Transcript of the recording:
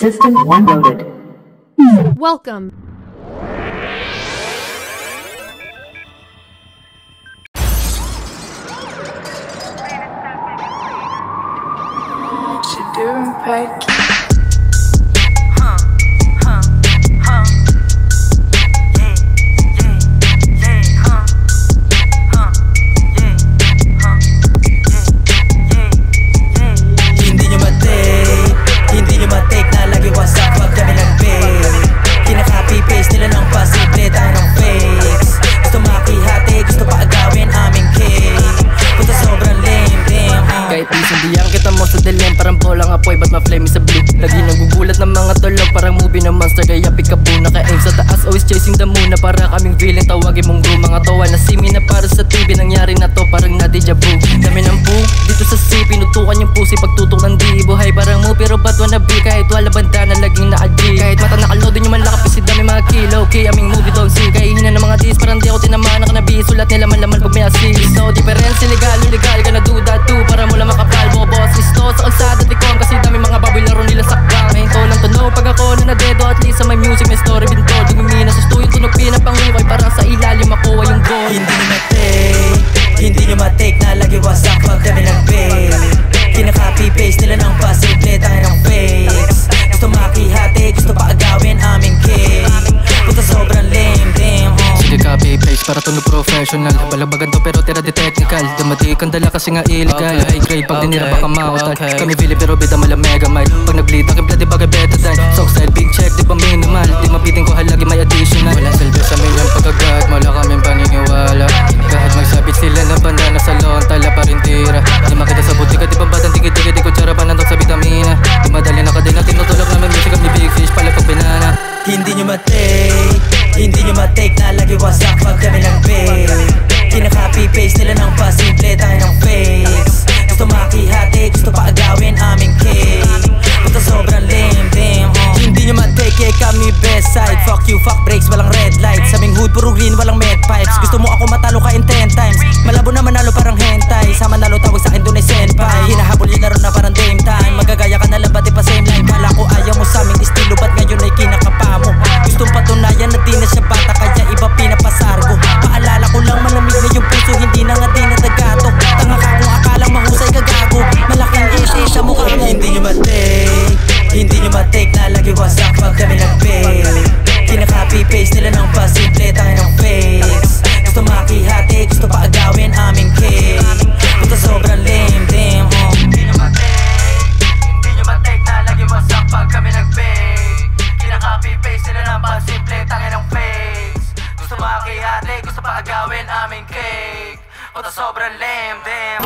System 1 loaded. Welcome. What you doing, Pike? Parang bolang apoy, ba't ma-flame sa blue? Lagi nagugulat ng mga tulog, parang movie na monster. Kaya peekaboo, naka-aim sa taas, always chasing the moon. Na para kaming villain, tawagin mong bro. Mga tawa na simi na para sa TV. Nangyari na to, parang na-deja vu. Dami ng boo, dito sa C. Pinutukan yung pussy, pagtutok ng di. Buhay parang mo, pero ba't wannabe? Kahit wala banda na laging na-addict. Kahit mata nakaload din yung malakap, kasi dami mga kilo. Okay, aming movie don't see. Kaya hina ng mga dis, parang di ako tinamaan. Nakanabi, sulat nila malaman pag may assist. No difference, illegal, illegal, ka na do that too. Para mo lang makapal, boss isto sa kalsada tikong. Kasi dami mga baboy laro nila sakbang. Hinto lang tunog pag ako na nadedo. At least sa may music may story binto. Dumimina sa stuyo tunog pinapangukay. Parang sa ilalim makuha yung goal. Hindi nyo matake, hindi nyo matake na lagi wasak pag kami nag-bail. Kinaka-copy paste nila ng posible, tayo ng fakes. Gusto makihati, gusto pa agawin aming cake. Puta sobrang lame, damn. Sige copy paste para tunog professional. Balabagan to pero tira di technical. Dumati kang dala kasi nga illegal. High grade pag dinira baka mautan. Kami Billy pero bida mala mega mile. Pag nag-bleed aking blood di bagay betadine. Sock style big check di ba minimal. Di mapiting ko halagi may additional. Walang silbi sa milyang pagkagat. Wala kaming paniniwala. Kahit magsabit sila na banda na sa loan, tala pa rin tira. Di makita sa butika di ba batang tigit-tigit. Di ko tsara pa nandok sa vitamina. Di madali na kadena tinutulog namin music ang big fish pala pag binana. Hindi nyo matake, hindi nyo matake na lagi wasak pag kami nag-bail. Kinaka-copy paste nila ng posible, tayo ng fakes. Gusto makihati, gusto pa agawin aming cake. Puta sobrang lame, damn. Hindi nyo matake, kami best side. Fuck you, fuck breaks, walang red lights. Saming hood, puro green, walang med pipes. Gusto mo ako matalo ka in 10 times. Malabo na manalo parang hentai. Sa manalo tawag sa akin dun ay senpai. Hinahabol yung laro na parang game time. Magagaya ka na lang ba't pa same line. Kala ko ayaw mo sa aming estilo, ba't ngayon ay kinakapa mo? Gustong patunayan na di na siya bata, kaya iba pinapasargo. Paalala ko lang malamig na yung puso, hindi na nga di na tagato. Tanga ka kung akalang mahusay ka gago. Malaking isi sa mukha mo. Hindi nyo matake, hindi nyo matake na lagi wasak pag kami nag-bail. Kinaka-copy paste nila ng posible, tayo ng fakes. Gusto makihati, gusto pa agawin aming cake. Puta sobrang lame, damn. Hindi nyo matake na lagi wasak pag kami nag-bail. Kinaka-copy paste nila ng posible, tayo ng fakes. Gusto makihati, gusto pa agawin aming cake. Puta sobrang lame, damn.